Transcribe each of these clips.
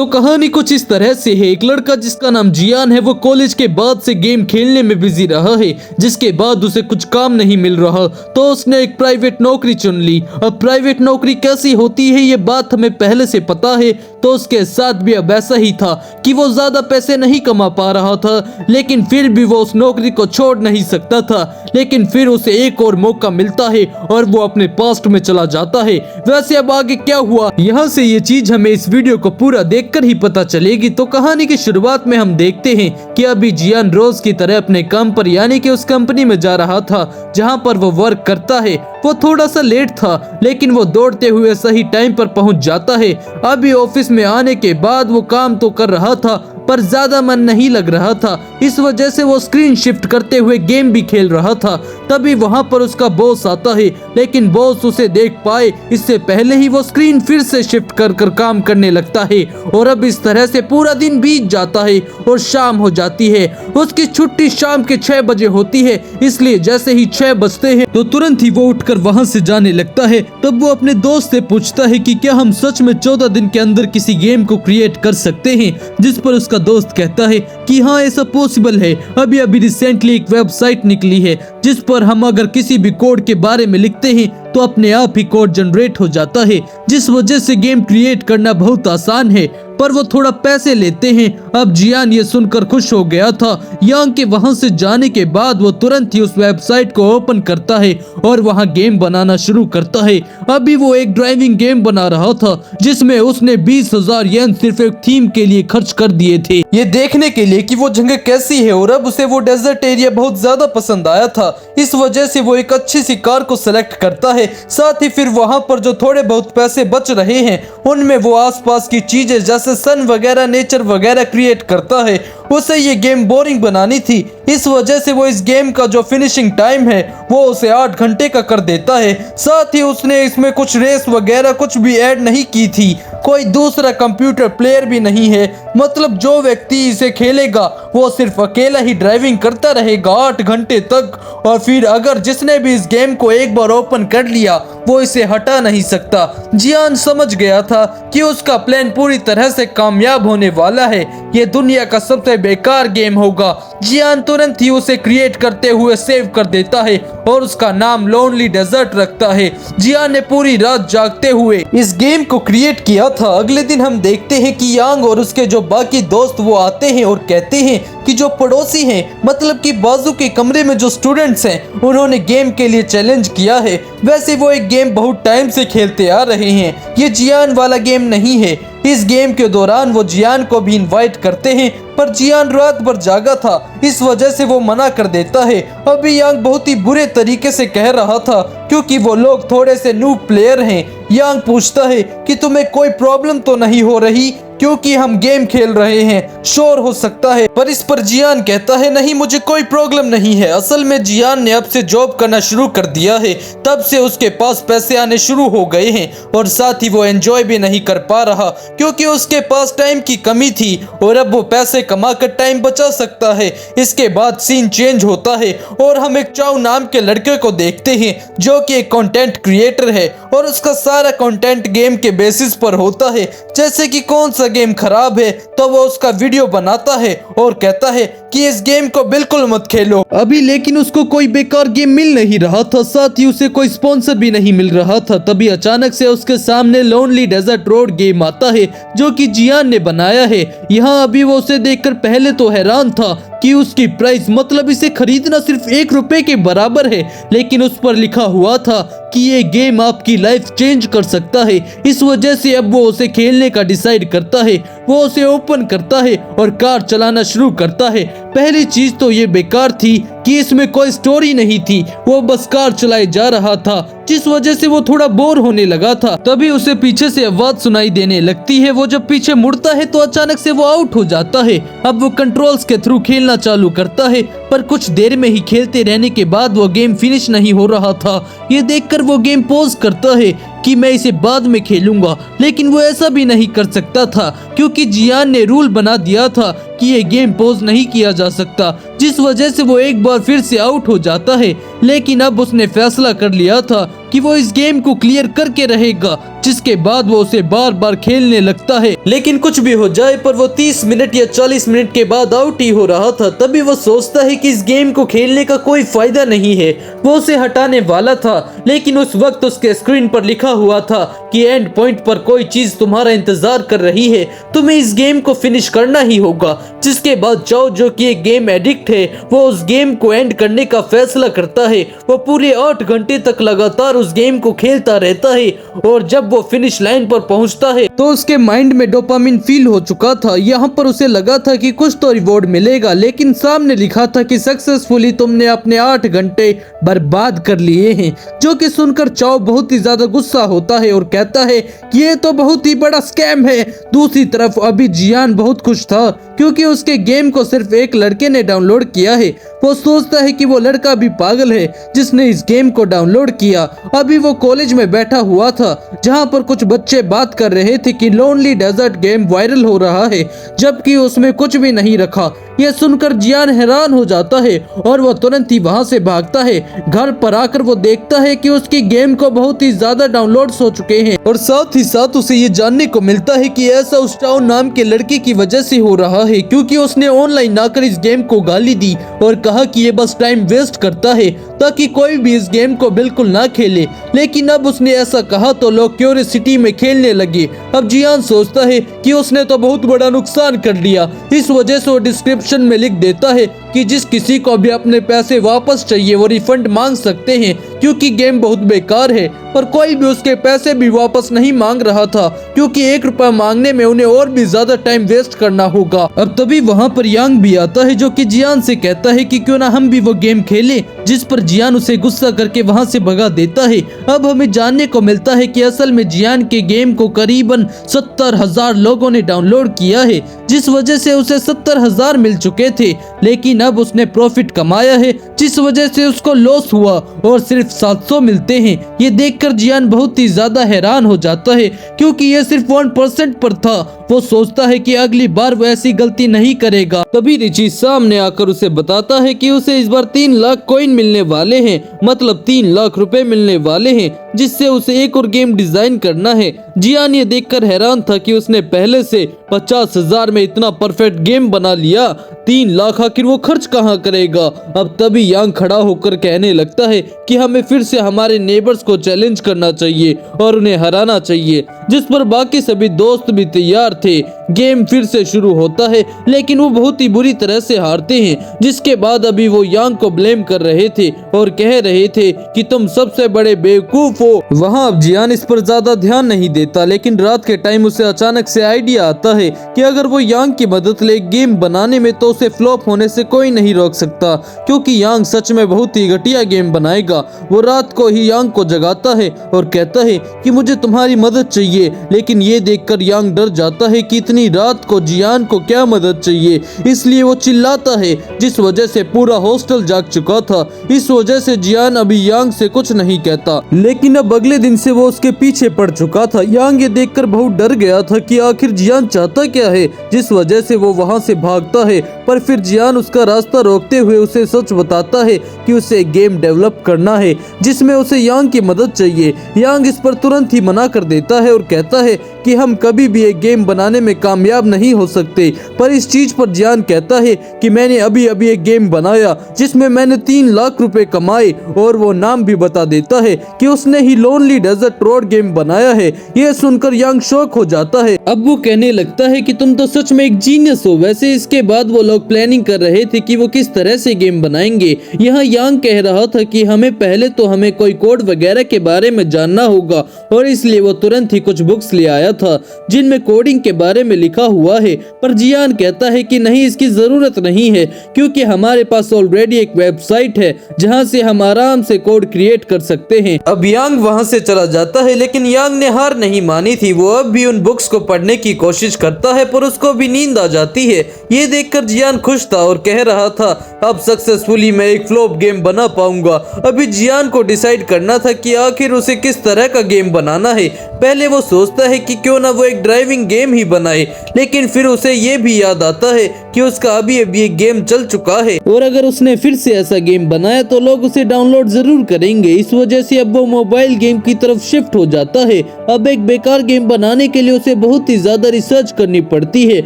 तो कहानी कुछ इस तरह से है। एक लड़का जिसका नाम जियान है वो कॉलेज के बाद से गेम खेलने में बिजी रहा है, जिसके बाद उसे कुछ काम नहीं मिल रहा तो उसने एक प्राइवेट नौकरी चुन ली। अब प्राइवेट नौकरी कैसी होती है ये बात हमें पहले से पता है, तो उसके साथ भी अब ऐसा ही था कि वो ज्यादा पैसे नहीं कमा पा रहा था, लेकिन फिर भी वो उस नौकरी को छोड़ नहीं सकता था। लेकिन फिर उसे एक और मौका मिलता है और वो अपने पास्ट में चला जाता है। वैसे अब आगे क्या हुआ यहाँ से ये चीज हमें इस वीडियो को पूरा देखकर ही पता चलेगी। तो कहानी की शुरुआत में हम देखते हैं कि अभी जियान रोज की तरह अपने काम पर यानी कि उस कंपनी में जा रहा था जहाँ पर वो वर्क करता है। वो थोड़ा सा लेट था लेकिन वो दौड़ते हुए सही टाइम पर पहुंच जाता है। अभी ऑफिस में आने के बाद वो काम तो कर रहा था पर ज्यादा मन नहीं लग रहा था, इस वजह से वो स्क्रीन शिफ्ट करते हुए गेम भी खेल रहा था। तभी वहां पर उसका बॉस आता है, लेकिन बॉस उसे देख पाए इससे पहले ही वो स्क्रीन फिर से शिफ्ट कर काम करने लगता है। और अब इस तरह से पूरा दिन बीत जाता है और शाम हो जाती है। उसकी छुट्टी शाम के 6 बजे होती है, इसलिए जैसे ही 6 बजते हैं तो तुरंत ही वो उठकर वहां से जाने लगता है। तब वो अपने दोस्त से पूछता है कि क्या हम सच में 14 दिन के अंदर किसी गेम को क्रिएट कर सकते हैं, जिस पर उसका दोस्त कहता है कि हाँ ऐसा पॉसिबल है। अभी अभी रिसेंटली एक वेबसाइट निकली है जिस पर हम अगर किसी भी कोड के बारे में लिखते हैं तो अपने आप ही कोड जनरेट हो जाता है, जिस वजह से गेम क्रिएट करना बहुत आसान है, पर वो थोड़ा पैसे लेते हैं। अब जियान ये सुनकर खुश हो गया था। यांग के वहां से जाने के बाद वो तुरंत ही उस वेबसाइट को ओपन करता है और वहां गेम बनाना शुरू करता है। अभी वो एक ड्राइविंग गेम बना रहा था जिसमें उसने 20,000 येन सिर्फ एक थीम के लिए खर्च कर दिए थे, ये देखने के लिए कि वो जगह कैसी है। और अब उसे वो डेजर्ट एरिया बहुत ज्यादा पसंद आया था, इस वजह से वो एक अच्छी सी कार को सिलेक्ट करता है। साथ ही फिर वहां पर जो थोड़े बहुत पैसे बच रहे हैं उनमें वो आसपास की चीजें जैसे सन वगैरह नेचर वगैरह क्रिएट करता है। उसे ये गेम बोरिंग बनानी थी, इस वजह से वो इस गेम का जो फिनिशिंग टाइम है वो उसे 8 घंटे का कर देता है। साथ ही उसने इसमें कुछ रेस वगैरह कुछ भी ऐड नहीं की थी, कोई दूसरा कंप्यूटर प्लेयर भी नहीं है, मतलब जो व्यक्ति इसे खेलेगा वो सिर्फ अकेला ही ड्राइविंग करता रहेगा 8 घंटे तक। और फिर अगर जिसने भी इस गेम को एक बार ओपन कर लिया वो इसे हटा नहीं सकता। जियान समझ गया था कि उसका प्लान पूरी तरह से कामयाब होने वाला है, ये दुनिया का सबसे बेकार गेम होगा। जियान तुरंत ही उसे क्रिएट करते हुए सेव कर देता है और उसका नाम लोनली डेजर्ट रखता है। जियान ने पूरी रात जागते हुए इस गेम को क्रिएट किया था। अगले दिन हम देखते हैं कि यांग और उसके जो बाकी दोस्त वो आते हैं और कहते हैं कि जो पड़ोसी हैं मतलब कि बाजू के कमरे में जो स्टूडेंट्स हैं उन्होंने गेम के लिए चैलेंज किया है। वैसे वो एक गेम बहुत टाइम से खेलते आ रहे हैं, ये जियान वाला गेम नहीं है। इस गेम के दौरान वो जियान को भी इनवाइट करते हैं पर जियान रात भर जागा था, इस वजह से वो मना कर देता है। अभी यांग बहुत ही बुरे तरीके से कह रहा था क्योंकि वो लोग थोड़े से नूब प्लेयर हैं। यांग पूछता है कि तुम्हें कोई प्रॉब्लम तो नहीं हो रही क्योंकि हम गेम खेल रहे हैं, शोर हो सकता है। पर इस पर जियान कहता है नहीं मुझे कोई प्रॉब्लम नहीं है। असल में जियान ने अब से जॉब करना शुरू कर दिया है, तब से उसके पास पैसे आने शुरू हो गए हैं और साथ ही वो एंजॉय भी नहीं कर पा रहा क्योंकि उसके पास टाइम की कमी थी और अब वो पैसे कमा कर टाइम बचा सकता है। इसके बाद सीन चेंज होता है और हम एक चाउ नाम के लड़के को देखते हैं जो कि एक कंटेंट क्रिएटर है और उसका सारा कंटेंट गेम के बेसिस पर होता है, जैसे कि कौन सा गेम खराब है तो वो उसका वीडियो बनाता है और कहता है कि इस गेम को बिल्कुल मत खेलो अभी। लेकिन उसको कोई बेकार गेम मिल नहीं रहा था, साथ ही उसे कोई स्पॉन्सर भी नहीं मिल रहा था। तभी अचानक से उसके सामने लोनली डेजर्ट रोड गेम आता है जो कि जियान ने बनाया है। यहाँ अभी वो उसे देखकर पहले तो हैरान था कि उसकी प्राइस मतलब इसे खरीदना सिर्फ 1 रुपए के बराबर है, लेकिन उस पर लिखा हुआ था कि ये गेम आपकी लाइफ चेंज कर सकता है। इस वजह से अब वो उसे खेलने का डिसाइड करता है। वो उसे ओपन करता है और कार चलाना शुरू करता है। पहली चीज तो ये बेकार थी कि इसमें कोई स्टोरी नहीं थी, वो बस कार चलाए जा रहा था, जिस वजह से वो थोड़ा बोर होने लगा था। तभी उसे पीछे से आवाज सुनाई देने लगती है। वो जब पीछे मुड़ता है तो अचानक से वो आउट हो जाता है। अब वो कंट्रोल्स के थ्रू खेलना चालू करता है पर कुछ देर में ही खेलते रहने के बाद वो गेम फिनिश नहीं हो रहा था। ये देखकर वो गेम पॉज करता है कि मैं इसे बाद में खेलूंगा, लेकिन वो ऐसा भी नहीं कर सकता था क्योंकि जियान ने रूल बना दिया था कि ये गेम पॉज नहीं किया जा सकता, जिस वजह से वो एक बार फिर से आउट हो जाता है। लेकिन अब उसने फैसला कर लिया था कि वो इस गेम को क्लियर करके रहेगा, जिसके बाद वो उसे बार बार खेलने लगता है। लेकिन कुछ भी हो जाए पर वो 30 मिनट या 40 मिनट के बाद आउट ही हो रहा था। तभी वो सोचता है कि इस गेम को खेलने का कोई फायदा नहीं है। वो उसे हटाने वाला था, लेकिन उस वक्त उसके स्क्रीन पर लिखा हुआ था कि एंड पॉइंट पर कोई चीज तुम्हारा इंतजार कर रही है, तुम्हें इस गेम को फिनिश करना ही होगा। जिसके बाद चाओ, जो कि एक गेम एडिक्ट है, वो उस गेम को एंड करने का फैसला करता है। वो पूरे 8 घंटे तक लगातार उस गेम को खेलता रहता है और जब वो फिनिश लाइन पर पहुंचता है तो उसके माइंड में डोपामिन फील हो चुका था। यहाँ पर उसे लगा था कि कुछ तो रिवॉर्ड मिलेगा, लेकिन सामने लिखा था कि सक्सेसफुली तुमने अपने 8 घंटे बर्बाद कर लिए हैं। जो कि सुनकर चाओ बहुत ही ज्यादा गुस्सा होता है और कहता है कि ये तो बहुत ही बड़ा स्कैम है। दूसरी तरफ अभी जियान बहुत खुश था क्योंकि उसके गेम को सिर्फ एक लड़के ने डाउनलोड किया है। वो सोचता है कि वो लड़का भी पागल है जिसने इस गेम को डाउनलोड किया। अभी वो कॉलेज में बैठा हुआ था जहां पर कुछ बच्चे बात कर रहे थे कि लोनली डेजर्ट गेम वायरल हो रहा है, जबकि उसमें कुछ भी नहीं रखा। यह सुनकर जियान हैरान हो जाता है और वो तुरंत ही वहां से भागता है। घर पर आकर वो देखता है कि उसकी गेम को बहुत ही ज्यादा डाउनलोड्स हो चुके हैं और साथ ही साथ उसे ये जानने को मिलता है कि ऐसा उस चाओ नाम के लड़के की वजह से हो रहा है, क्योंकि उसने ऑनलाइन आकर इस गेम को गाली दी और कहा कि ये बस टाइम वेस्ट करता है ताकि कोई भी इस गेम को बिल्कुल ना खेले। लेकिन अब उसने ऐसा कहा तो लोग क्यूरियोसिटी में खेलने लगे। अब जियान सोचता है कि उसने तो बहुत बड़ा नुकसान कर लिया। इस वजह से वो डिस्क्रिप्शन में लिख देता है कि जिस किसी को भी अपने पैसे वापस चाहिए वो रिफंड मांग सकते हैं, क्योंकि गेम बहुत बेकार है। पर कोई भी उसके पैसे भी वापस नहीं मांग रहा था, क्योंकि 1 रुपया मांगने में उन्हें और भी ज्यादा टाइम वेस्ट करना होगा। अब तभी वहाँ पर यांग भी आता है जो कि जियान से कहता है कि क्यों ना हम भी वो गेम खेलें, जिस पर जियान उसे गुस्सा करके वहाँ से भगा देता है। अब हमें जानने को मिलता है कि असल में जियान के गेम को करीबन 70,000 लोगों ने डाउनलोड किया है, जिस वजह से उसे 70,000 मिल चुके थे। लेकिन अब उसने प्रॉफिट कमाया है, जिस वजह से उसको लॉस हुआ और सिर्फ 700 मिलते हैं। ये देखकर जियान बहुत ही ज्यादा हैरान हो जाता है, क्योंकि ये सिर्फ 1% पर था। वो सोचता है कि अगली बार वो ऐसी गलती नहीं करेगा। तभी रिची सामने आकर उसे बताता है कि उसे इस बार 3 लाख कॉइन मिलने वाले हैं, मतलब 3 लाख रुपए मिलने वाले हैं, जिससे उसे एक और गेम डिजाइन करना है। जियान ये देखकर हैरान था कि उसने पहले से 50,000 में इतना परफेक्ट गेम बना लिया, 3 लाख आखिर वो खर्च कहाँ करेगा। अब तभी यांग खड़ा होकर कहने लगता है कि हमें फिर से हमारे नेबर्स को चैलेंज करना चाहिए और उन्हें हराना चाहिए, जिस पर बाकी सभी दोस्त भी तैयार थे। गेम फिर से शुरू होता है, लेकिन वो बहुत ही बुरी तरह से हारते हैं। जिसके बाद अभी वो यांग को ब्लेम कर रहे थे और कह रहे थे कि तुम सबसे बड़े बेवकूफ हो। वहाँ अब जियान इस पर ज्यादा ध्यान नहीं देता, लेकिन रात के टाइम उसे अचानक से आइडिया आता है कि अगर वो यांग की मदद ले गेम बनाने में तो उसे फ्लॉप होने से कोई नहीं रोक सकता, क्योंकि यांग सच में बहुत ही घटिया गेम बनाएगा। वो रात को ही यांग को जगाता है और कहता है कि मुझे तुम्हारी मदद चाहिए, लेकिन ये देखकर यांग डर जाता है कि इतनी रात को जियान को क्या मदद चाहिए, इसलिए वो चिल्लाता है, जिस वजह से पूरा हॉस्टल जाग चुका था। इस वजह से जियान अभी यांग से कुछ नहीं कहता, लेकिन अब अगले दिन से वो उसके पीछे पड़ चुका था। यांग ये देखकर बहुत डर गया था कि आखिर जियान चाहता क्या है, जिस वजह से वो वहाँ से भागता है। पर फिर जियान उसका रास्ता रोकते हुए उसे सच बताता है कि उसे गेम डेवलप करना है, जिसमें उसे यांग की मदद चाहिए। यांग इस पर तुरंत ही मना कर देता है और कहता है कि हम कभी भी एक गेम बनाने में कामयाब नहीं हो सकते। पर इस चीज पर जियान कहता है कि मैंने अभी अभी एक गेम बनाया जिसमें मैंने 3 लाख रुपए कमाए, और वो नाम भी बता देता है कि उसने ही लोनली डेजर्ट रोड गेम बनाया है। यह सुनकर यांग शॉक हो जाता है। अब वो कहने लगता है कि तुम तो सच में एक जीनियस हो। वैसे इसके बाद वो लोग प्लानिंग कर रहे थे कि वो किस तरह से गेम बनाएंगे। यहाँ यांग कह रहा था कि हमें पहले तो हमें कोई कोड वगैरह के बारे में जानना होगा, और इसलिए वो तुरंत ही कुछ बुक्स ले आया था जिनमें कोडिंग के बारे में लिखा हुआ है। पर जियान कहता है कि नहीं, इसकी जरूरत नहीं है, क्योंकि हमारे पास ऑलरेडी एक वेबसाइट है जहां से हम आराम से कोड क्रिएट कर सकते हैं। अब यांग वहां से चला जाता है, लेकिन यांग ने हार नहीं मानी थी। वो अब भी उन बुक्स को पढ़ने की कोशिश करता है, पर उसको भी नींद आ जाती है। ये देखकर जियान खुश था और कह रहा था अब सक्सेसफुली मैं एक फ्लॉप गेम बना पाऊंगा। अभी जियान को डिसाइड करना था कि आखिर उसे किस तरह का गेम बनाना है। पहले वो सोचता है कि क्यों ना वो एक ड्राइविंग गेम ही बनाए, लेकिन फिर उसे ये भी याद आता है कि उसका अभी एक गेम चल चुका है और अगर उसने फिर से ऐसा गेम बनाया तो लोग उसे डाउनलोड जरूर करेंगे। इस वजह से अब वो मोबाइल गेम की तरफ शिफ्ट हो जाता है। अब एक बेकार गेम बनाने के लिए उसे बहुत ही ज्यादा रिसर्च करनी पड़ती है।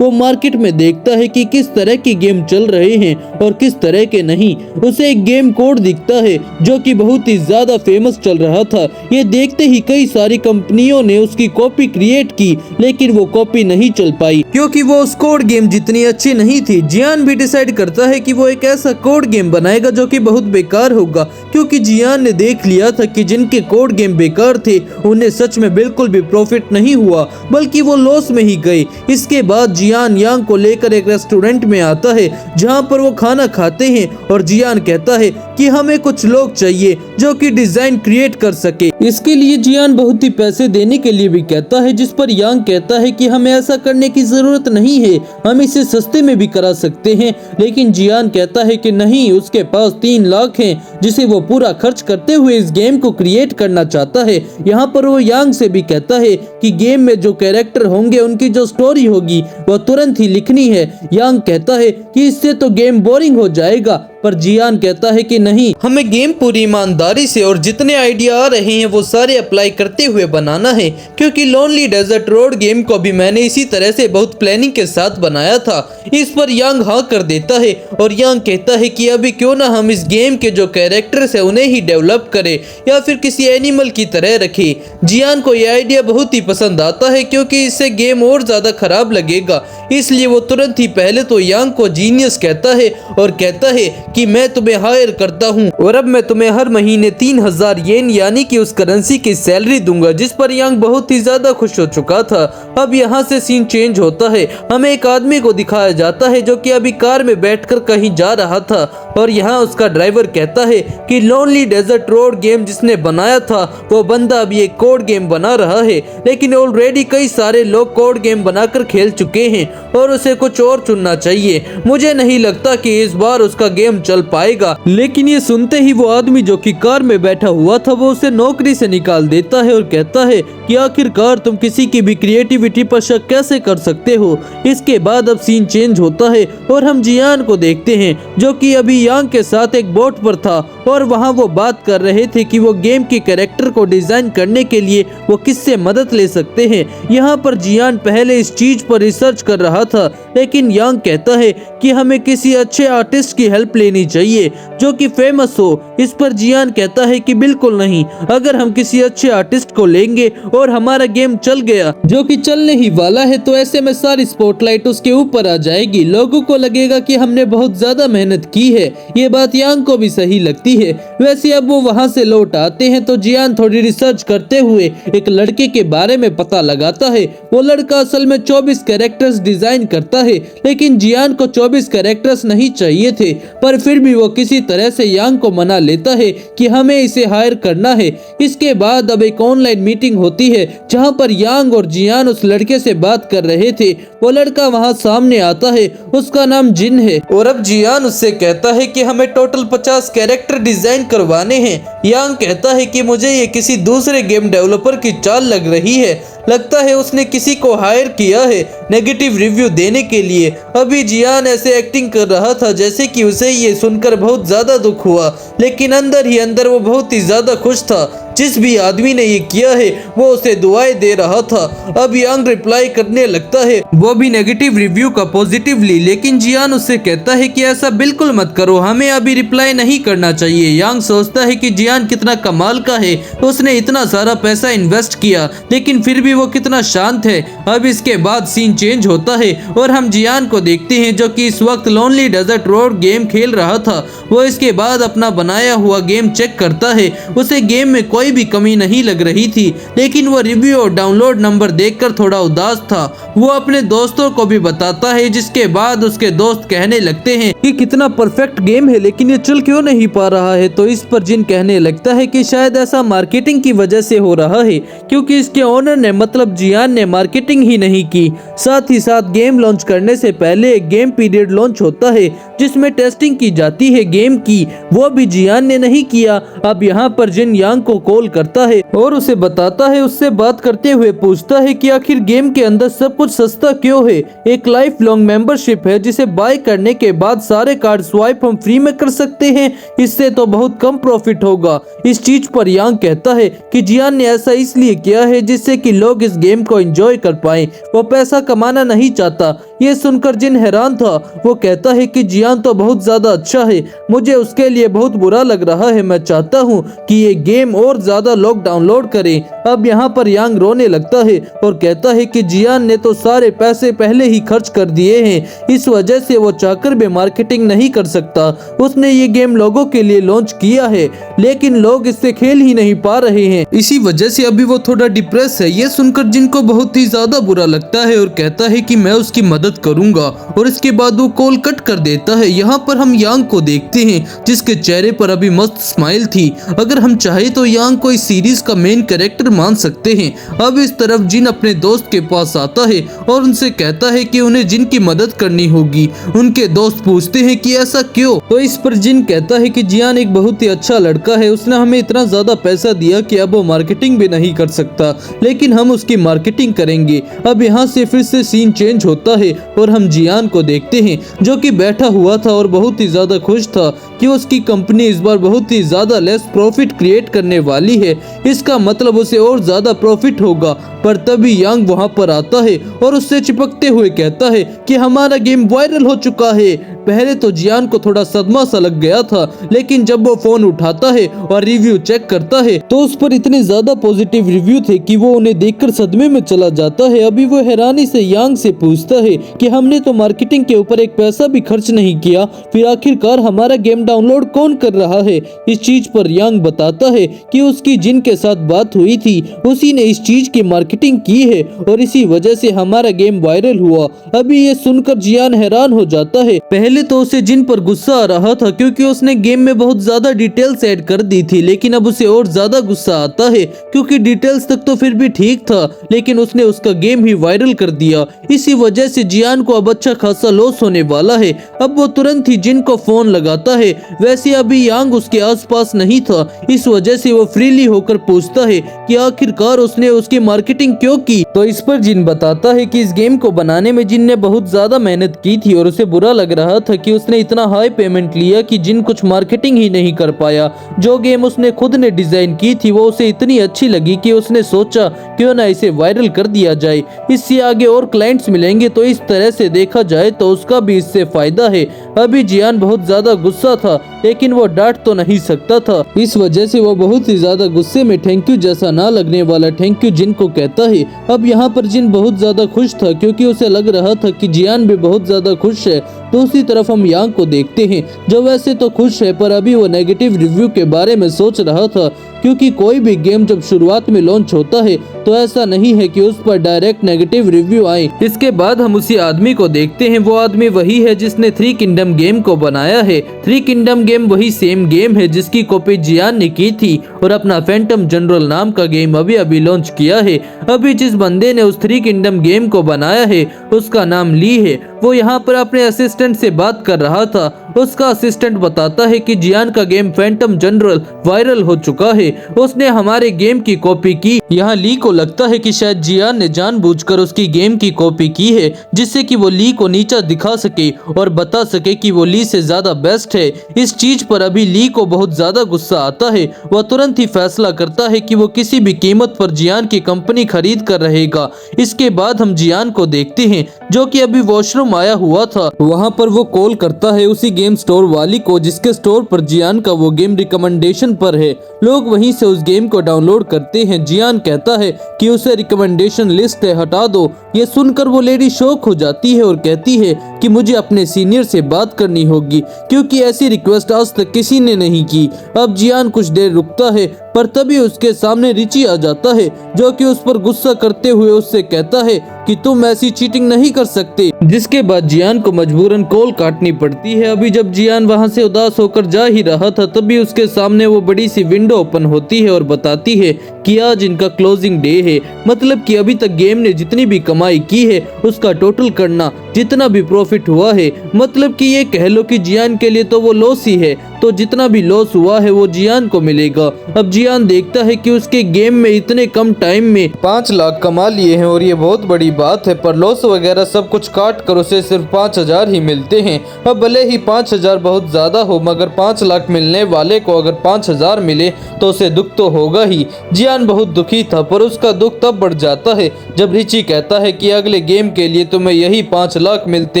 वो मार्केट में देखता है कि किस तरह के गेम चल रहे हैं और किस तरह के नहीं। उसे एक गेम कोड दिखता है जो कि बहुत ही ज्यादा फेमस चल रहा था। ये देखते ही कई सारी कंपनियों ने उसकी कॉपी क्रिएट की, लेकिन वो कॉपी नहीं चल पाई क्योंकि वो उस कोड गेम जितनी अच्छी नहीं थी। जियान भी डिसाइड करता है कि वो एक ऐसा कोड गेम बनाएगा जो कि बहुत बेकार होगा, क्योंकि जियान ने देख लिया था कि जिनके कोड गेम बेकार थे उन्हें सच में बिल्कुल भी प्रॉफिट नहीं हुआ, बल्कि वो लॉस में ही गए। इसके बाद जियान यांग को लेकर एक रेस्टोरेंट में आता है जहां पर वो खाना खाते हैं और जियान कहता है कि हमें कुछ लोग चाहिए जो कि डिजाइन क्रिएट कर सके। इसके लिए जियान बहुत ही पैसे देने के लिए भी कहता है, जिस पर यांग कहता है कि हमें ऐसा करने की जरूरत नहीं है, हम इसे सस्ते में भी करा सकते हैं। लेकिन जियान कहता है कि नहीं, उसके पास 3 लाख हैं जिसे वो पूरा खर्च करते हुए इस गेम को क्रिएट करना चाहता है। यहाँ पर वो यांग से भी कहता है कि गेम में जो कैरेक्टर होंगे उनकी जो स्टोरी होगी वो तुरंत ही लिखनी है। यांग कहता है कि इससे तो गेम बोरिंग हो जाएगा, पर जियान कहता है कि नहीं, हमें गेम पूरी ईमानदारी से और जितने आइडिया आ रहे हैं वो सारे अप्लाई करते हुए बनाना है, क्योंकि लोनली डेजर्ट रोड गेम को भी मैंने इसी तरह से बहुत प्लानिंग के साथ बनाया था। इस पर यांग हाँ कर देता है और यांग कहता है कि अभी क्यों ना हम इस गेम के जो कैरेक्टर्स है उन्हें ही डेवलप करें या फिर किसी एनिमल की तरह रखें। जियान को यह आइडिया बहुत ही पसंद आता है क्योंकि इससे गेम और ज्यादा खराब लगेगा, इसलिए वो तुरंत ही पहले तो यांग को जीनियस कहता है और कहता है कि मैं तुम्हें हायर करता हूँ और अब मैं तुम्हें हर महीने 3000 येन यानी कि उस करेंसी की सैलरी दूंगा। जिस पर यांग बहुत ही ज्यादा खुश हो चुका था। अब यहाँ से सीन चेंज होता है, हमें एक आदमी को दिखाया जाता है जो कि अभी कार में बैठकर कहीं जा रहा था और यहाँ उसका ड्राइवर कहता है कि लोनली डेजर्ट रोड गेम जिसने बनाया था वो बंदा अभी एक कोड गेम बना रहा है, लेकिन ऑलरेडी कई सारे लोग कोड गेम बनाकर खेल चुके हैं और उसे कुछ और चुनना चाहिए। मुझे नहीं लगता कि इस बार उसका गेम चल पाएगा। लेकिन ये सुनते ही वो आदमी जो कि कार में बैठा हुआ था वो उसे नौकरी से निकाल देता है और कहता है कि आखिरकार तुम किसी की भी क्रिएटिविटी पर शक कैसे कर सकते हो। इसके बाद अब सीन चेंज होता है और हम जियान को देखते हैं जो कि अभी यांग के साथ एक बोट पर था और वहां वो बात कर रहे थे कि वो गेम के कैरेक्टर को डिजाइन करने के लिए वो किससे मदद ले सकते हैं। यहाँ पर जियान पहले इस चीज पर रिसर्च कर रहा था, लेकिन यांग कहता है कि हमें किसी अच्छे आर्टिस्ट की हेल्प लेनी चाहिए जो कि फेमस हो। इस पर जियान कहता है कि बिल्कुल नहीं, अगर हम किसी अच्छे आर्टिस्ट को लेंगे और हमारा गेम चल गया जो कि चलने ही वाला है तो ऐसे में सारी स्पॉटलाइट उसके ऊपर आ जाएगी, लोगों को लगेगा कि हमने बहुत ज्यादा मेहनत की है। ये बात यांग को भी सही लगती है। वैसे अब वो वहाँ से लौट आते हैं तो जियान थोड़ी रिसर्च करते हुए एक लड़के के बारे में पता लगाता है। वो लड़का असल में 24 कैरेक्टर्स डिजाइन करता है, लेकिन जियान को 24 कैरेक्टर्स नहीं चाहिए थे, पर फिर भी वो किसी तरह से यांग को मना लेता है कि हमें इसे हायर करना है। इसके बाद अब एक ऑनलाइन मीटिंग होती है जहां पर यांग और जियान उस लड़के से बात कर रहे थे। वो लड़का वहां सामने आता है, उसका नाम जिन है और अब जियान उससे कहता है कि हमें टोटल 50 कैरेक्टर डिजाइन करवाने हैं। यांग कहता है कि मुझे ये किसी दूसरे गेम डेवलपर की चाल लग रही है, लगता है उसने किसी को हायर किया है नेगेटिव रिव्यू देने के लिए। अभी जियान ऐसे एक्टिंग कर रहा था जैसे कि उसे ये सुनकर बहुत ज्यादा दुख हुआ, लेकिन अंदर ही अंदर वो बहुत ही ज्यादा खुश था। जिस भी आदमी ने ये किया है वो उसे दुआएं दे रहा था। अब यांग रिप्लाई करने लगता है, वो भी नेगेटिव रिव्यू का पॉजिटिवली, लेकिन जियान उससे कहता है कि ऐसा बिल्कुल मत करो, हमें अभी रिप्लाई नहीं करना चाहिए। यांग सोचता है कि जियान कितना कमाल का है, उसने इतना सारा पैसा इन्वेस्ट किया लेकिन फिर भी वो कितना शांत है। अब इसके बाद सीन चेंज होता है और हम जियान को देखते हैं जो कि इस वक्त लोनली डेजर्ट रोड गेम खेल रहा था। वो इसके बाद अपना बनाया हुआ गेम चेक करता है, उसे गेम में कोई भी कमी नहीं लग रही थी, लेकिन वो रिव्यू और डाउनलोड नंबर देखकर थोड़ा उदास था। वो अपने दोस्तों को भी बताता है, जिसके बाद उसके दोस्त कहने लगते हैं कि कितना परफेक्ट गेम है लेकिन ये चल क्यों नहीं पा रहा है। तो इस पर जिन कहने लगता है कि शायद ऐसा मार्केटिंग की वजह से हो रहा है, क्योंकि इसके ओनर ने मतलब जियान ने मार्केटिंग ही नहीं की। साथ ही साथ गेम लॉन्च करने से पहले एक गेम पीरियड लॉन्च होता है जिसमें टेस्टिंग की जाती है गेम की, वो भी जियान ने नहीं किया। अब यहाँ पर जिन यांग को कॉल करता है और उसे बताता है, उससे बात करते हुए पूछता है कि आखिर गेम के अंदर सब कुछ सस्ता क्यों है। एक लाइफ लॉन्ग मेंबरशिप है जिसे बाय करने के बाद सारे कार्ड स्वाइप हम फ्री में कर सकते हैं, इससे तो बहुत कम प्रॉफिट होगा। इस चीज पर यांग कहता है कि जियान ने ऐसा इसलिए किया है जिससे कि लोग इस गेम को एंजॉय कर पाएं, वो पैसा कमाना नहीं चाहता। ये सुनकर जिन हैरान था, वो कहता है कि जियान तो बहुत ज्यादा अच्छा है, मुझे उसके लिए बहुत बुरा लग रहा है, मैं चाहता हूँ कि ये गेम और ज्यादा लोग डाउनलोड करें। अब यहाँ पर यांग रोने लगता है और कहता है कि जियान ने तो सारे पैसे पहले ही खर्च कर दिए हैं, इस वजह से वो चाहकर भी मार्केटिंग नहीं कर सकता। उसने ये गेम लोगों के लिए लॉन्च किया है, लेकिन लोग इससे खेल ही नहीं पा रहे हैं, इसी वजह से अभी वो थोड़ा डिप्रेस है। ये सुनकर जिनको बहुत ही ज्यादा बुरा लगता है और कहता है कि मैं उसकी मदद करूंगा, और इसके बाद वो कॉल कट कर देता है। यहाँ पर हम यांग को देखते हैं जिसके चेहरे पर अभी मस्त स्माइल थी। अगर हम चाहे तो यांग को इस सीरीज का मेन कैरेक्टर मान सकते हैं। अब इस तरफ जिन अपने दोस्त के पास आता है और उनसे कहता है कि उन्हें जिन की मदद करनी होगी। उनके दोस्त पूछते हैं कि ऐसा क्यों, तो इस पर जिन कहता है कि जियान एक बहुत ही अच्छा लड़का है, उसने हमें इतना ज्यादा पैसा दिया कि अब वो मार्केटिंग भी नहीं कर सकता, लेकिन हम उसकी मार्केटिंग करेंगे। अब यहाँ से फिर से सीन चेंज होता है और हम जियान को देखते हैं जो कि बैठा हुआ था और बहुत ही ज्यादा खुश था कि उसकी कंपनी इस बार बहुत ही ज्यादा लेस प्रॉफिट क्रिएट करने वाली है, इसका मतलब उसे और ज्यादा प्रॉफिट होगा। पर तभी यांग वहां पर आता है और उससे चिपकते हुए कहता है कि हमारा गेम वायरल हो चुका है। पहले तो जियान को थोड़ा सदमा सा लग गया था, लेकिन जब वो फोन उठाता है और रिव्यू चेक करता है तो उस पर इतने ज्यादा पॉजिटिव रिव्यू थे कि वो उन्हें देखकर सदमे में चला जाता है। अभी वो हैरानी से यांग से पूछता है कि हमने तो मार्केटिंग के ऊपर एक पैसा भी खर्च नहीं किया, फिर आखिरकार हमारा गेम डाउनलोड कौन कर रहा है। इस चीज पर यांग बताता है कि उसकी जिन के साथ बात हुई थी उसी ने इस चीज की मार्केटिंग की है और इसी वजह से हमारा गेम वायरल हुआ। अभी ये सुनकर जियान हैरान हो जाता है। पहले तो उसे जिन पर गुस्सा आ रहा था क्योंकि उसने गेम में बहुत ज्यादा डिटेल्स ऐड कर दी थी, लेकिन अब उसे और ज्यादा गुस्सा आता है क्योंकि डिटेल्स तक तो फिर भी ठीक था, लेकिन उसने उसका गेम ही वायरल कर दिया। इसी वजह से जियान को अब अच्छा खासा लॉस होने वाला है। अब वो तुरंत ही जिन को फोन लगाता है। वैसे अभी यांग उसके आसपास नहीं था, इस वजह से वो फ्रीली होकर पूछता है कि आखिरकार उसने उसकी मार्केटिंग क्यों की। तो इस पर जिन बताता है कि इस गेम को बनाने में जिन ने बहुत ज्यादा मेहनत की थी और उसे बुरा लग रहा था कि उसने इतना हाई पेमेंट लिया कि जिन कुछ मार्केटिंग ही नहीं कर पाया। जो गेम उसने खुद ने डिजाइन की थी वो उसे इतनी अच्छी लगी कि उसने सोचा क्यों ना इसे वायरल कर दिया जाए, इससे आगे और क्लाइंट्स मिलेंगे, तो इस तरह से देखा जाए तो उसका भी इससे फायदा है। अभी जियान बहुत ज्यादा गुस्सा था, लेकिन वो डांट तो नहीं सकता था, इस वजह से वो बहुत ही ज्यादा गुस्से में थैंक यू जैसा ना लगने वाला थैंक यू जिन को कहता है। अब यहाँ पर जिन बहुत ज्यादा खुश था क्योंकि उसे लग रहा था कि जियान भी बहुत ज्यादा खुश है। दूसरी तरफ हम यांग को देखते हैं जो वैसे तो खुश है, पर अभी वो नेगेटिव रिव्यू के बारे में सोच रहा था, क्योंकि कोई भी गेम जब शुरुआत में लॉन्च होता है तो ऐसा नहीं है कि उस पर डायरेक्ट नेगेटिव रिव्यू आए। इसके बाद हम उसी आदमी को देखते हैं। वो आदमी वही है जिसने थ्री किंगडम गेम को बनाया है। थ्री किंगडम गेम वही सेम गेम है जिसकी कॉपी जियान ने की थी और अपना फैंटम जनरल नाम का गेम अभी अभी लॉन्च किया है। अभी जिस बंदे ने उस थ्री किंगडम गेम को बनाया है उसका नाम ली है। वो यहाँ पर अपने असिस्टेंट से बात कर रहा था। उसका असिस्टेंट बताता है कि जियान का गेम फैंटम जनरल वायरल हो चुका है, उसने हमारे गेम की कॉपी की। यहाँ ली को लगता है कि शायद जियान ने जानबूझकर उसकी गेम की कॉपी की है जिससे कि वो ली को नीचा दिखा सके और बता सके कि वो ली से ज्यादा बेस्ट है। इस चीज पर अभी ली को बहुत ज्यादा गुस्सा आता है। वह तुरंत ही फैसला करता है कि वो किसी भी कीमत पर जियान की कंपनी खरीद कर रहेगा। इसके बाद हम जियान को देखते हैं जो कि अभी वॉशरूम आया हुआ था। वहाँ पर वो कॉल करता है उसी गेम स्टोर वाली को जिसके स्टोर पर जियान का वो गेम रिकमेंडेशन पर है। लोग वहीं से उस गेम को डाउनलोड करते हैं। जियान कहता है कि उसे रिकमेंडेशन लिस्ट है, हटा दो। ये सुनकर वो लेडी शॉक हो जाती है और कहती है कि मुझे अपने सीनियर से बात करनी होगी क्योंकि ऐसी रिक्वेस्ट आज तक किसी ने नहीं की। अब जियान कुछ देर रुकता है पर तभी उसके सामने रिची आ जाता है जो कि उस पर गुस्सा करते हुए उससे कहता है कि तुम ऐसी चीटिंग नहीं कर सकते, जिसके बाद जियान को मजबूरन कॉल काटनी पड़ती है। अभी जब जियान वहां से उदास होकर जा ही रहा था तभी उसके सामने वो बड़ी सी विंडो ओपन होती है और बताती है कि आज इनका क्लोजिंग डे है, मतलब कि अभी तक गेम ने जितनी भी कमाई की है उसका टोटल करना, जितना भी प्रॉफिट हुआ है, मतलब कि ये कह लो कि जियान के लिए तो वो लॉस ही है, तो जितना भी लॉस हुआ है वो जियान को मिलेगा। अब जियान देखता है कि उसके गेम में इतने कम टाइम में 5 लाख कमा लिए हैं और ये बहुत बड़ी बात है, पर लॉस वगैरह सब कुछ काट कर उसे सिर्फ 5,000 ही मिलते हैं। अब भले ही 5,000 बहुत ज्यादा हो, मगर 5 लाख मिलने वाले को अगर 5,000 मिले तो उसे दुख तो होगा ही। जियान बहुत दुखी था, पर उसका दुख तब बढ़ जाता है जब रिची कहता है कि अगले गेम के लिए तुम्हें यही 5 लाख मिलते